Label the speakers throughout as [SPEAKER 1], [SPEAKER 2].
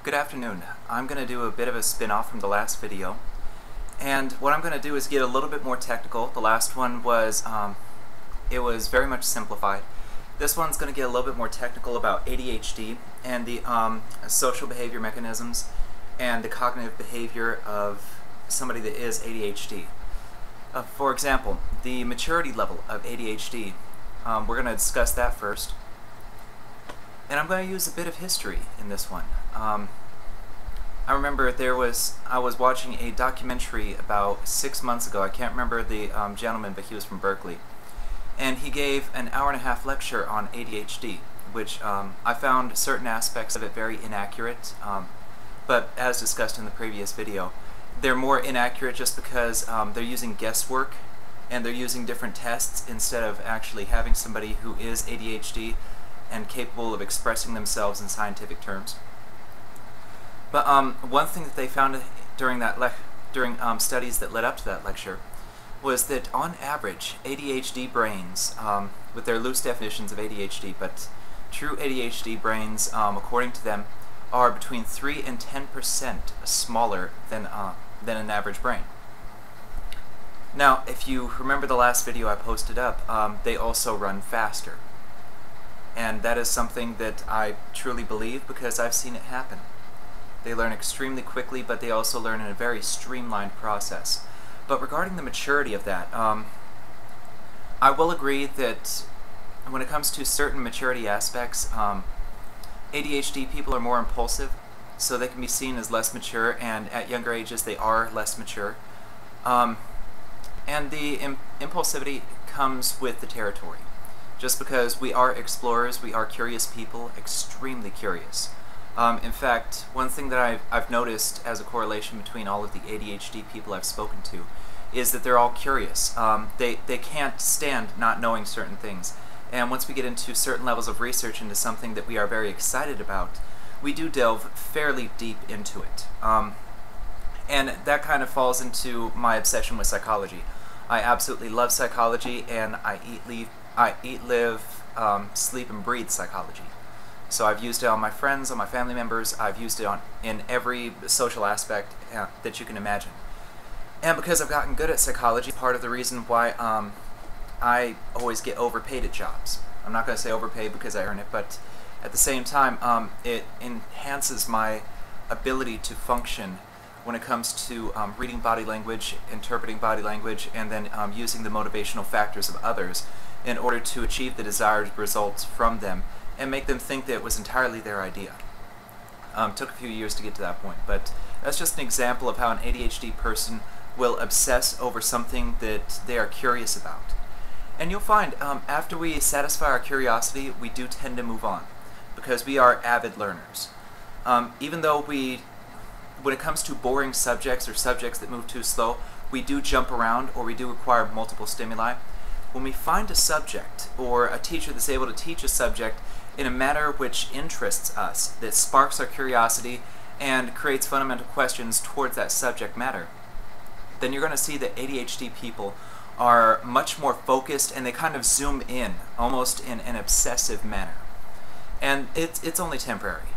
[SPEAKER 1] Good afternoon. I'm going to do a bit of a spin-off from the last video, and what I'm going to do is get a little bit more technical. The last one was it was very much simplified. This one's going to get a little bit more technical about ADHD and the social behavior mechanisms and the cognitive behavior of somebody that is ADHD. For example, the maturity level of ADHD. We're going to discuss that first. And I'm going to use a bit of history in this one. I remember I was watching a documentary about 6 months ago. I can't remember the gentleman, but he was from Berkeley. And he gave an hour-and-a-half lecture on ADHD, which I found certain aspects of it very inaccurate. But as discussed in the previous video, they're more inaccurate just because they're using guesswork and they're using different tests instead of actually having somebody who is ADHD and capable of expressing themselves in scientific terms. But one thing that they found during studies that led up to that lecture was that on average ADHD brains, with their loose definitions of ADHD, but true ADHD brains, according to them, are between 3 and 10% smaller than an average brain. Now, if you remember the last video I posted up, they also run faster. And that is something that I truly believe because I've seen it happen. They learn extremely quickly, but they also learn in a very streamlined process. But regarding the maturity of that, I will agree that when it comes to certain maturity aspects, ADHD people are more impulsive, so they can be seen as less mature, and at younger ages they are less mature. And the impulsivity comes with the territory. Just because we are explorers, we are curious people, extremely curious. In fact, one thing that I've noticed as a correlation between all of the ADHD people I've spoken to is that they're all curious. They can't stand not knowing certain things. And once we get into certain levels of research into something that we are very excited about, we do delve fairly deep into it. And that kind of falls into my obsession with psychology. I absolutely love psychology, and I eat, live, sleep, and breathe psychology. So I've used it on my friends, on my family members. I've used it in every social aspect that you can imagine. And because I've gotten good at psychology, part of the reason why I always get overpaid at jobs. I'm not going to say overpaid because I earn it, but at the same time, it enhances my ability to function when it comes to reading body language, interpreting body language, and then using the motivational factors of others in order to achieve the desired results from them and make them think that it was entirely their idea. Took a few years to get to that point, but that's just an example of how an ADHD person will obsess over something that they are curious about. And you'll find after we satisfy our curiosity, we do tend to move on because we are avid learners. Even though when it comes to boring subjects or subjects that move too slow, we do jump around or we do require multiple stimuli. When we find a subject or a teacher that's able to teach a subject in a manner which interests us, that sparks our curiosity and creates fundamental questions towards that subject matter, then you're going to see that ADHD people are much more focused and they kind of zoom in, almost in an obsessive manner. And it's only temporary,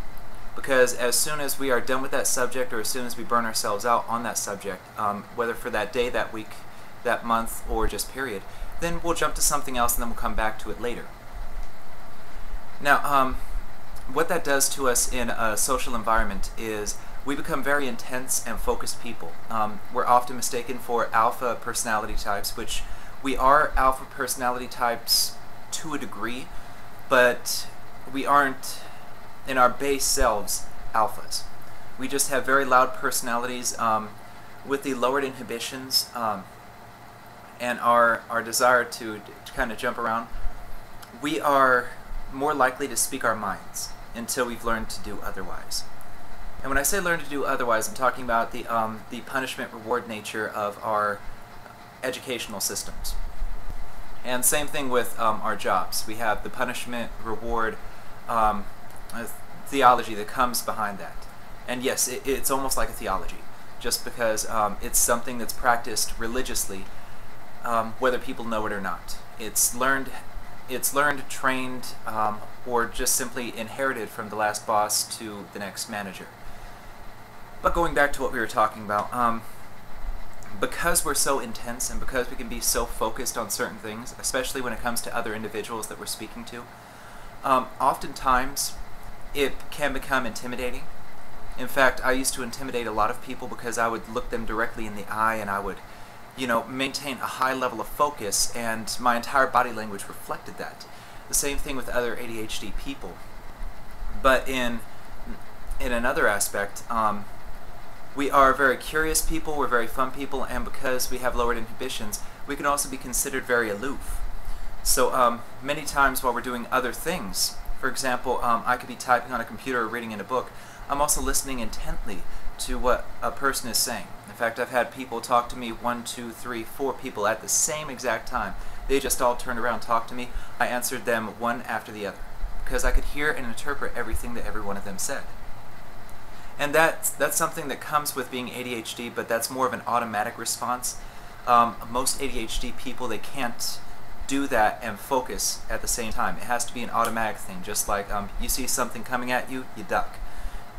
[SPEAKER 1] because as soon as we are done with that subject or as soon as we burn ourselves out on that subject, whether for that day, that week, that month, or just period, then we'll jump to something else and then we'll come back to it later. Now, what that does to us in a social environment is we become very intense and focused people. We're often mistaken for alpha personality types, which we are alpha personality types to a degree, but we aren't in our base selves alphas. We just have very loud personalities with the lowered inhibitions and our desire to kind of jump around. We are more likely to speak our minds until we've learned to do otherwise. And when I say learn to do otherwise, I'm talking about the punishment-reward nature of our educational systems. And same thing with our jobs. We have the punishment-reward theology that comes behind that. And yes, it's almost like a theology, just because it's something that's practiced religiously, whether people know it or not. It's learned, trained, or just simply inherited from the last boss to the next manager. But going back to what we were talking about, because we're so intense and because we can be so focused on certain things, especially when it comes to other individuals that we're speaking to, oftentimes it can become intimidating. In fact, I used to intimidate a lot of people because I would look them directly in the eye and I would, maintain a high level of focus, and my entire body language reflected that. The same thing with other ADHD people. But in another aspect, we are very curious people, we're very fun people, and because we have lowered inhibitions, we can also be considered very aloof. So many times while we're doing other things, for example, I could be typing on a computer or reading in a book, I'm also listening intently to what a person is saying. In fact, I've had people talk to me, 1, 2, 3, 4 people at the same exact time. They just all turned around and talked to me. I answered them one after the other, because I could hear and interpret everything that every one of them said. And that's something that comes with being ADHD, but that's more of an automatic response. Most ADHD people, they can't do that and focus at the same time. It has to be an automatic thing, just like you see something coming at you, you duck.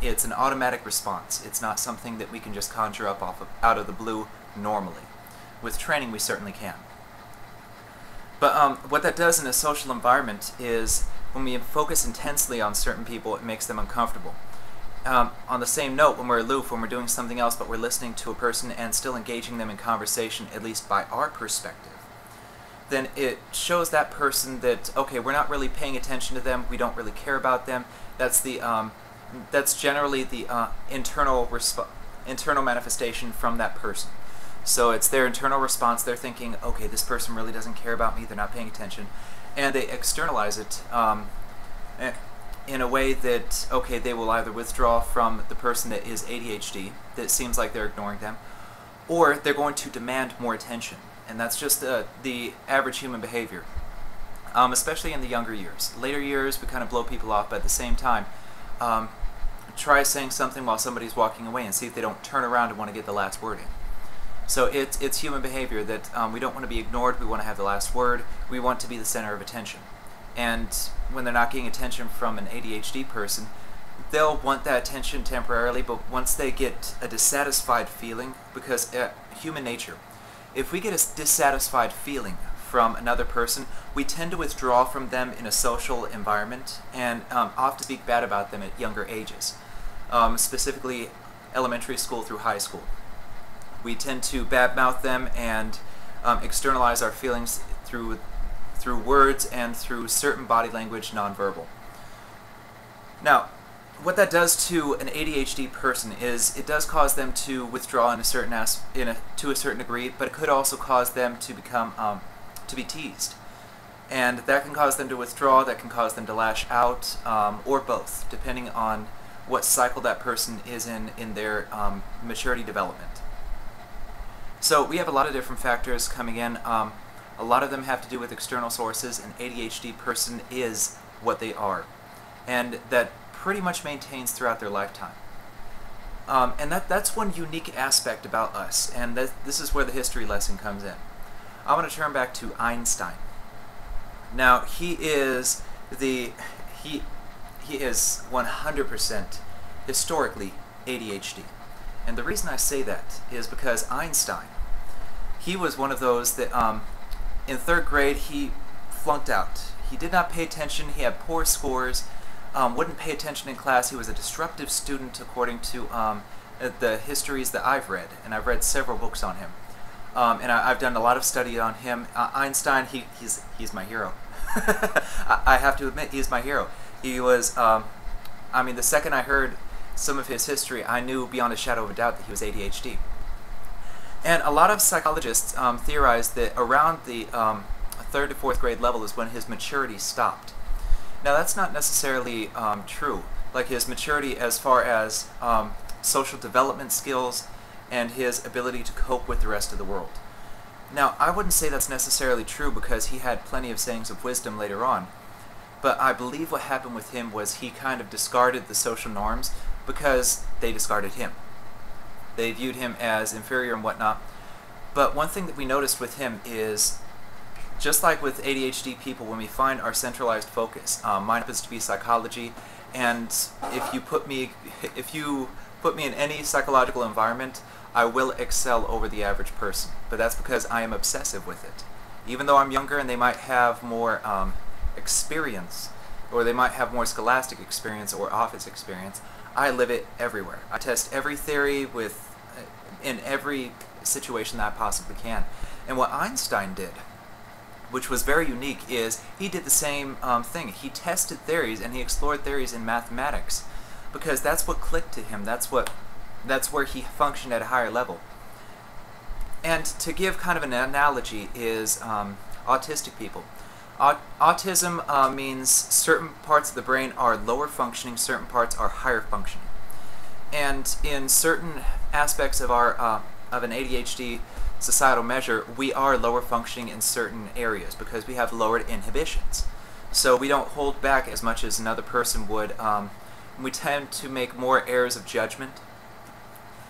[SPEAKER 1] It's an automatic response. It's not something that we can just conjure up out of the blue normally. With training, we certainly can. But what that does in a social environment is when we focus intensely on certain people, it makes them uncomfortable. On the same note, when we're aloof, when we're doing something else but we're listening to a person and still engaging them in conversation, at least by our perspective, then it shows that person that, okay, we're not really paying attention to them, we don't really care about them. That's generally the internal manifestation from that person. So it's their internal response. They're thinking, okay, this person really doesn't care about me, they're not paying attention, and they externalize it in a way that, okay, they will either withdraw from the person that is ADHD, that seems like they're ignoring them, or they're going to demand more attention. And that's just the average human behavior, especially in the younger years. Later years, we kind of blow people off, but at the same time, try saying something while somebody's walking away and see if they don't turn around and want to get the last word in. So it's human behavior that we don't want to be ignored, we want to have the last word, we want to be the center of attention. And when they're not getting attention from an ADHD person, they'll want that attention temporarily, but once they get a dissatisfied feeling, because human nature, if we get a dissatisfied feeling from another person, we tend to withdraw from them in a social environment and often speak bad about them at younger ages, specifically elementary school through high school. We tend to badmouth them and externalize our feelings through words and through certain body language, nonverbal. Now, what that does to an ADHD person is it does cause them to withdraw to a certain degree, but it could also cause them to become to be teased, and that can cause them to withdraw, that can cause them to lash out, or both, depending on what cycle that person is in their maturity development. So we have a lot of different factors coming in. A lot of them have to do with external sources. An ADHD person is what they are, and that pretty much maintains throughout their lifetime. And that's one unique aspect about us, and this is where the history lesson comes in. I want to turn back to Einstein. Now, he is 100% historically ADHD. And the reason I say that is because Einstein, he was one of those that in 3rd grade he flunked out. He did not pay attention, he had poor scores, wouldn't pay attention in class. He was a disruptive student according to the histories that I've read, and I've read several books on him. And I've done a lot of study on him. Einstein, he's my hero. I have to admit, he's my hero. He was, I mean, the second I heard some of his history, I knew beyond a shadow of a doubt that he was ADHD. And a lot of psychologists theorize that around the 3rd to 4th grade level is when his maturity stopped. Now, that's not necessarily true. Like, his maturity as far as social development skills and his ability to cope with the rest of the world. Now, I wouldn't say that's necessarily true because he had plenty of sayings of wisdom later on, but I believe what happened with him was he kind of discarded the social norms because they discarded him. They viewed him as inferior and whatnot. But one thing that we noticed with him is, just like with ADHD people, when we find our centralized focus, mine happens to be psychology, and if you put me in any psychological environment, I will excel over the average person. But that's because I am obsessive with it. Even though I'm younger and they might have more experience, or they might have more scholastic experience or office experience, I live it everywhere. I test every theory in every situation that I possibly can. And what Einstein did, which was very unique, is he did the same thing. He tested theories and he explored theories in mathematics because that's what clicked to him. That's where he functioned at a higher level. And to give kind of an analogy is autistic people. Autism means certain parts of the brain are lower functioning, certain parts are higher functioning. And in certain aspects of an ADHD societal measure, we are lower functioning in certain areas because we have lowered inhibitions. So we don't hold back as much as another person would. We tend to make more errors of judgment.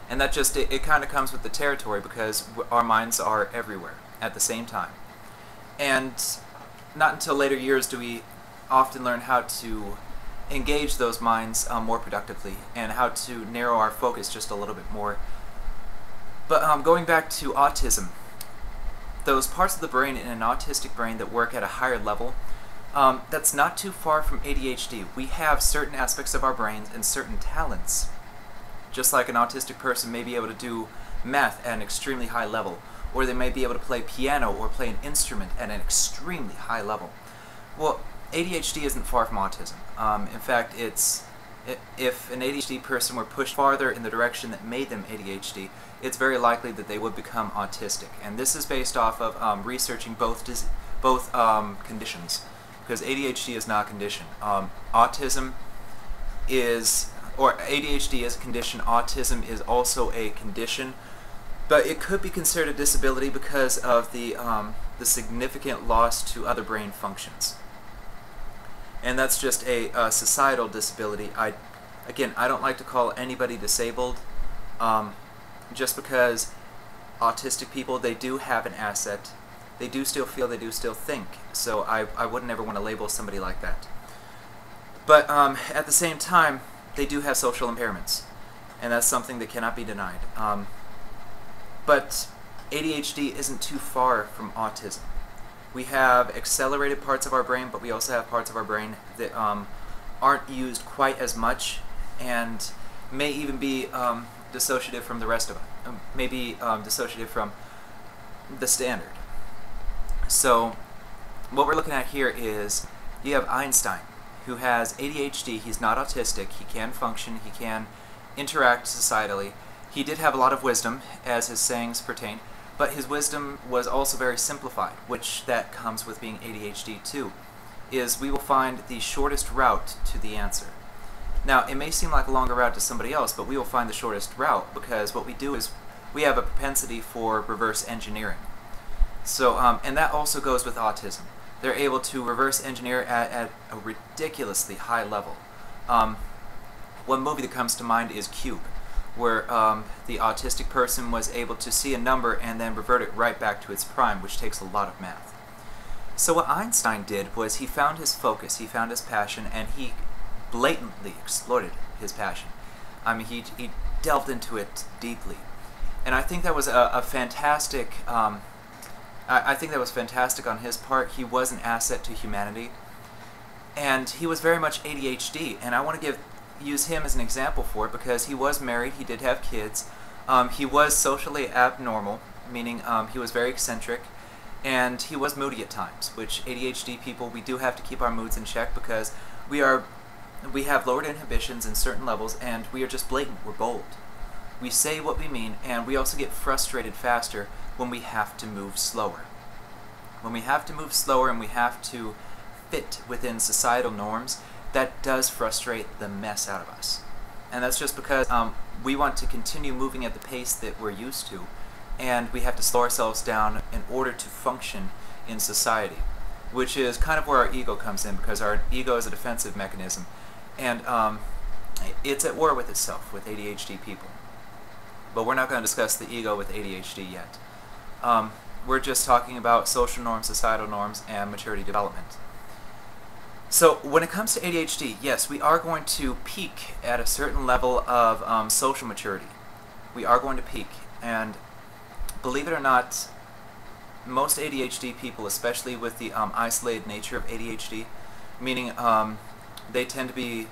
[SPEAKER 1] And that just, it kind of comes with the territory because our minds are everywhere at the same time. And not until later years do we often learn how to engage those minds more productively and how to narrow our focus just a little bit more. But going back to autism, those parts of the brain in an autistic brain that work at a higher level, that's not too far from ADHD. We have certain aspects of our brains and certain talents. Just like an autistic person may be able to do math at an extremely high level, or they may be able to play piano or play an instrument at an extremely high level. Well, ADHD isn't far from autism. In fact, if an ADHD person were pushed farther in the direction that made them ADHD, it's very likely that they would become autistic. And this is based off of researching both conditions, because ADHD is not a condition. Autism is, or ADHD is a condition, autism is also a condition, but it could be considered a disability because of the significant loss to other brain functions. And that's just a societal disability. Again, I don't like to call anybody disabled, just because autistic people, they do have an asset. They do still feel, they do still think. So I wouldn't ever want to label somebody like that. But at the same time, they do have social impairments. And that's something that cannot be denied. But ADHD isn't too far from autism. We have accelerated parts of our brain, but we also have parts of our brain that aren't used quite as much and may even be dissociative from the rest of it. Maybe dissociative from the standard. So what we're looking at here is you have Einstein, who has ADHD. He's not autistic. He can function. He can interact societally. He did have a lot of wisdom, as his sayings pertain, but his wisdom was also very simplified, which that comes with being ADHD too, is we will find the shortest route to the answer. Now, it may seem like a longer route to somebody else, but we will find the shortest route because what we do is we have a propensity for reverse engineering. So, and that also goes with autism. They're able to reverse engineer at a ridiculously high level. One movie that comes to mind is Cube, where the autistic person was able to see a number and then revert it right back to its prime, which takes a lot of math. So what Einstein did was he found his focus, he found his passion, and he blatantly exploited his passion. I mean, he delved into it deeply. And I think that was a fantastic, I think that was fantastic on his part. He was an asset to humanity. And he was very much ADHD, and I want to use him as an example for it because he was married, he did have kids, he was socially abnormal, meaning he was very eccentric, and he was moody at times, which ADHD people, we do have to keep our moods in check because we have lowered inhibitions in certain levels, and we are just blatant, we're bold. We say what we mean, and we also get frustrated faster when we have to move slower. When we have to move slower and we have to fit within societal norms, that does frustrate the mess out of us. And that's just because we want to continue moving at the pace that we're used to, and we have to slow ourselves down in order to function in society, which is kind of where our ego comes in, because our ego is a defensive mechanism, and it's at war with itself, with ADHD people. But we're not going to discuss the ego with ADHD yet. We're just talking about social norms, societal norms, and maturity development. So when it comes to ADHD, yes, we are going to peak at a certain level of social maturity. We are going to peak, and believe it or not, most ADHD people, especially with the isolated nature of ADHD, meaning they tend to be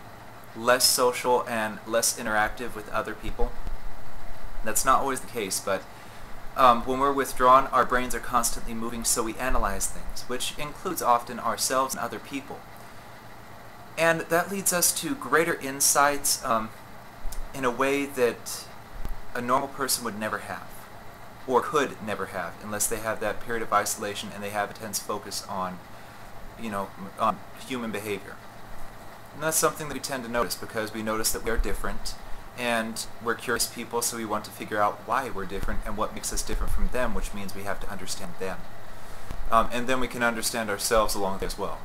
[SPEAKER 1] less social and less interactive with other people. That's not always the case, but when we're withdrawn, our brains are constantly moving, so we analyze things, which includes often ourselves and other people. And that leads us to greater insights in a way that a normal person would never have, or could never have, unless they have that period of isolation and they have intense focus on, on human behavior. And that's something that we tend to notice because we notice that we are different, and we're curious people, so we want to figure out why we're different and what makes us different from them, which means we have to understand them. And then we can understand ourselves along with it as well.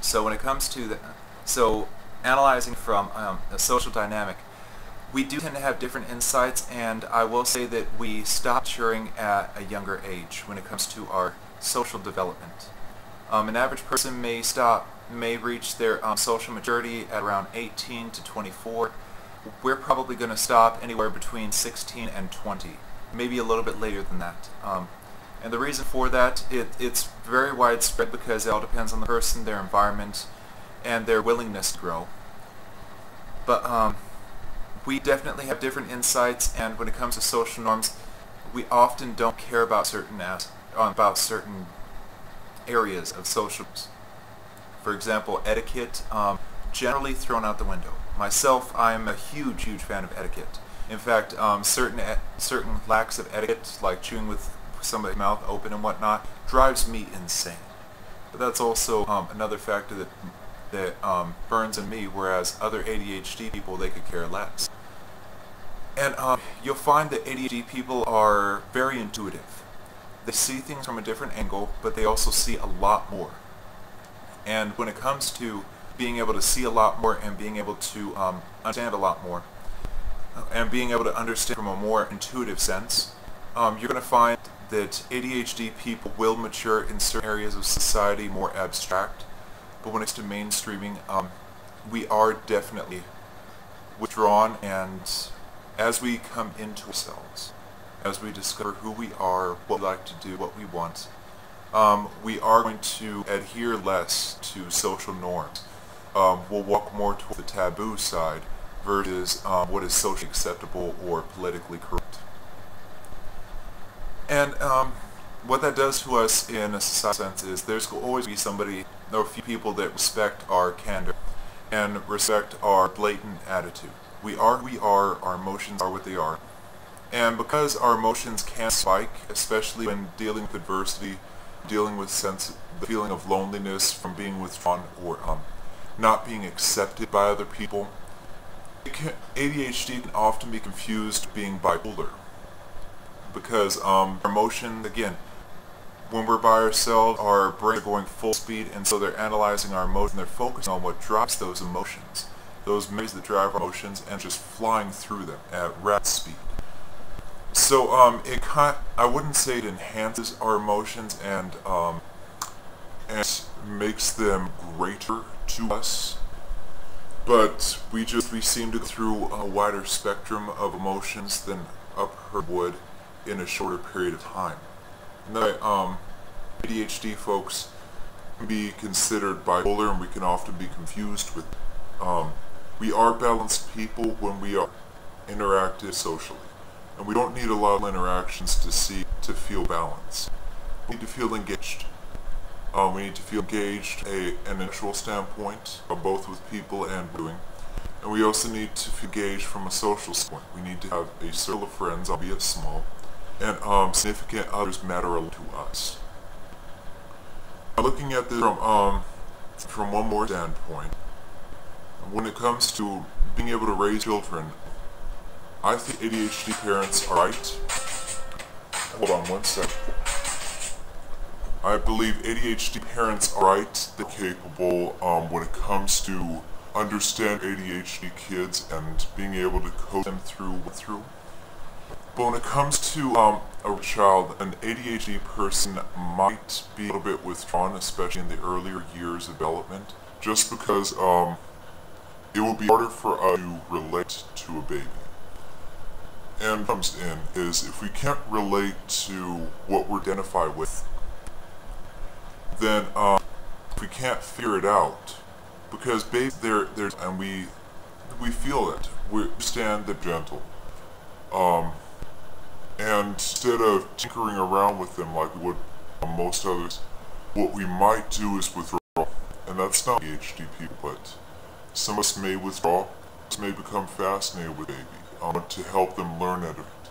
[SPEAKER 1] So when it comes to analyzing from a social dynamic, we do tend to have different insights, and I will say that we stop maturing at a younger age when it comes to our social development. An average person may reach their social maturity at around 18 to 24. We're probably going to stop anywhere between 16 and 20, maybe a little bit later than that. And the reason for that, it's very widespread because it all depends on the person, their environment, and their willingness to grow. But we definitely have different insights, and when it comes to social norms, we often don't care about certain areas of social norms. For example, etiquette, generally thrown out the window. Myself, I'm a huge fan of etiquette. In fact, certain lacks of etiquette, like chewing with somebody's mouth open and whatnot, drives me insane. But that's also another factor that burns in me, whereas other ADHD people, they could care less. And you'll find that ADHD people are very intuitive. They see things from a different angle, but they also see a lot more. And when it comes to being able to see a lot more and being able to understand a lot more, and being able to understand from a more intuitive sense, you're going to find that ADHD people will mature in certain areas of society more abstract, but when it's to mainstreaming, we are definitely withdrawn, and as we come into ourselves, as we discover who we are, what we like to do, what we want, we are going to adhere less to social norms. We'll walk more toward the taboo side versus what is socially acceptable or politically correct. And what that does to us in a societal sense is there's always be somebody or a few people that respect our candor and respect our blatant attitude. We are who we are, our emotions are what they are. And because our emotions can spike, especially when dealing with adversity, dealing with the feeling of loneliness from being withdrawn or not being accepted by other people, ADHD can often be confused with being bipolar. Because our emotions, again, when we're by ourselves, our brains are going full speed, and so they're analyzing our emotions, they're focusing on what drives those emotions, those memories that drive our emotions, and just flying through them at rapid speed. So I wouldn't say it enhances our emotions and makes them greater to us, but we seem to go through a wider spectrum of emotions than a person would in a shorter period of time. Now, ADHD folks can be considered bipolar, and we can often be confused with we are balanced people when we are interactive socially, and we don't need a lot of interactions to feel balanced. We need to feel engaged. We need to feel engaged an intellectual standpoint, both with people and doing. And we also need to feel engaged from a social standpoint. We need to have a circle of friends, albeit small, and significant others matter a lot to us. Looking at this from one more standpoint, when it comes to being able to raise children, I think ADHD parents are right. Hold on one second. I believe ADHD parents are right. They're capable when it comes to understand ADHD kids and being able to coach them through.
[SPEAKER 2] But when it comes to a child, an ADHD person might be a little bit withdrawn, especially in the earlier years of development, just because it will be harder for us to relate to a baby. And what comes in is if we can't relate to what we're identified with, then if we can't figure it out, because babies, there's and we feel it. We understand the gentle. And instead of tinkering around with them like we would most others, what we might do is withdraw. And that's not ADHD people, but some of us may withdraw, some may become fascinated with baby, to help them learn out of it.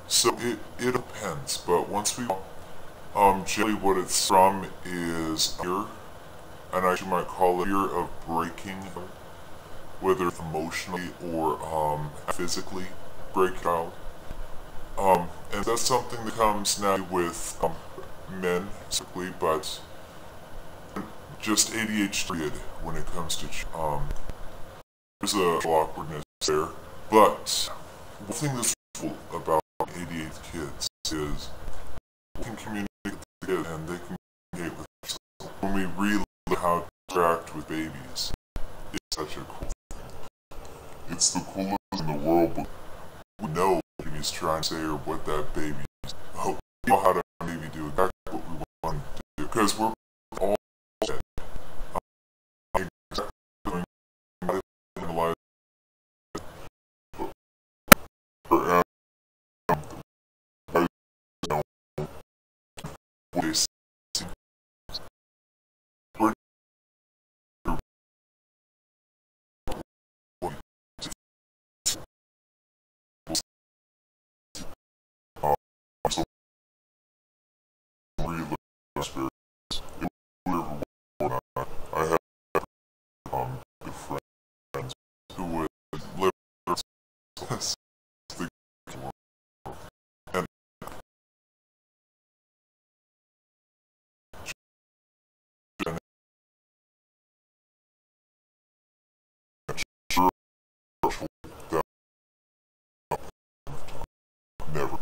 [SPEAKER 2] So it depends, but once we generally what it's from is fear, and I might call it fear of breaking, whether it's emotionally or physically break out. And that's something that comes now with men, specifically, but just ADHD when it comes to there's a awkwardness there. But one thing that's useful about ADHD kids is we can communicate with the kids and they can communicate with us. When we really learn how to interact with babies, it's such a cool thing. It's the coolest in the world, but we know what he's trying to say or what that baby is. We know how to maybe do exactly what we want to do because we're all dead. I have good friends who would live and sure never